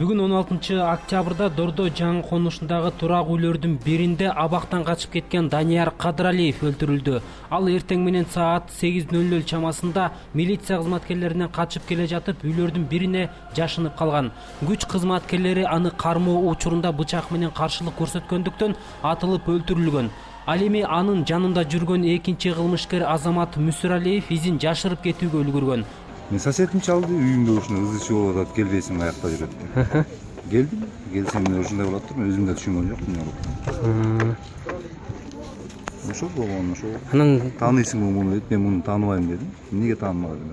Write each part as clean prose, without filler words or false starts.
Бүгүн 16-октябрда Дордой жаңы конушундагы турак үйлөрдүн биринде абактан качып кеткен Данияр Кадыралиев өлтүрүлдү. Ал эртең менен саат 8:00 чамасында милиция кызматкерлеринен качып келе жатып, үйлөрдүн бирине жашынып калган. Күч кызматкерлери аны кармоо учурунда бычак менен каршылык көрсөткөндүктөн атылып өлтүрүлгөн. Ал эми анын жанында жүргөн экинчи кылмышкер Азамат Мүсүралиев изин жашырып кетүүгө үлгүргөн. Мен соседим чалды, үйүмдө ушундай ызы чуу болуп атат, келбейсиң каякта жүрөт деп. Келдим, келсем мен ушундай болот деп, мен өзүм да түшүнгөн жокмун эмне болуп. Ошол болгон, ошол. Анан Тааныйсыңбы муну деп, мен муну тааныбайм дедим. Эмнеге тааныбадым?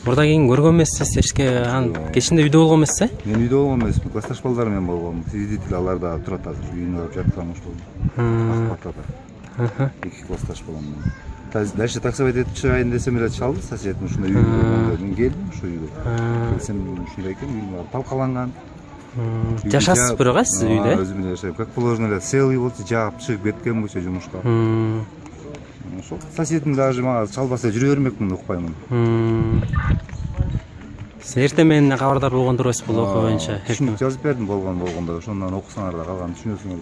мурда кийин көргөн эмессиз, эчке кечинде үйдө болгон эмессиз, э? Мен үйдө болгон эмесмин, классташ балдар менен болгом. Свидетель алар да турат азыр, үйүнө барып жаткан ошол. Акбатада. Эки классташ балам менен. Дальше таксовать этип чыгайын десем эле чалды соседим ушундай үйдө болгондо. Мен келдим ушу үйгө. Келсем ушундай экен, үйүм талкаланган. Жашасыз бирок, а сиз үйдө? Өзүм эле жашайм. Как положено эле, целый болчу, жаап чыгып кеткен болчу жумушка. Ошол соседим даже мага чалбаса жүрө бермекмин, укпаймын. Сиз эртең менен кабардар болгон турбайсыз бул окуя боюнча? Түшүнүк жазып бердим болгондо, ошондон окусаңар да калганын түшүнөсүңөр.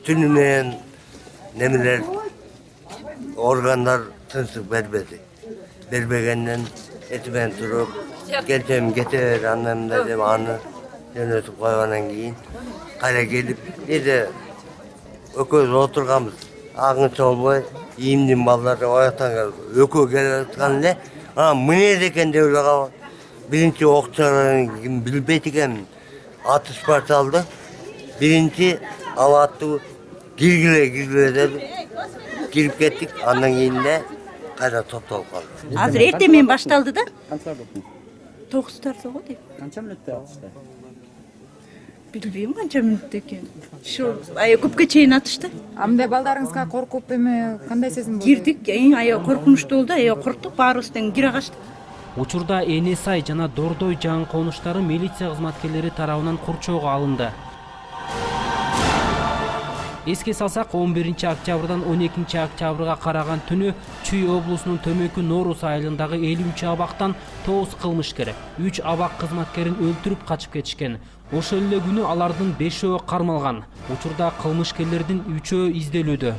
Түнү менен немелер органдар тынчтык бербеди. Бербегенден этимен туруп, келсем кете бер анамда деп аны жөнөтүп койгондон кийин кайра келип, эде экөөбүз отурганбыз. Аңычы болбой, ийимдин балдары ояктан экөө келип аткан эле, мынез экен деп эле калып. Биринчи окчаларын ким билбейт экен, атышпа салды. Биринчи ал аттуу киргиле деп кирип кеттик, андан кийин да кайра топтолуп калды. Азыр эртең менен башталды да. Канчалар болду? 9:00 го деп. Канча мүнөттө атышты? Билбейм канча мүнөт экен. Ушул көпкө чейин атышты. Мындай балдарыңызга коркуп эме кандай сезим болду? Кирдик, коркунучтуу болду, корктук, баарыбыз тең кире качтык. Учурда Эне Сай жана Дордой жаңы конуштары милиция кызматкерлери тарабынан курчоого алынды. Эске салсак, 11-октябрдан 12-октябрга караган түнү Чүй облусунун Төмөнкү Норус айылындагы 53 абактан 9 кылмышкер 3 абак кызматкерин өлтүрүп качып кетишкен. Ошол эле күнү алардын 5өө кармалган. Учурда кылмышкерлердин 3өө изделүүдө.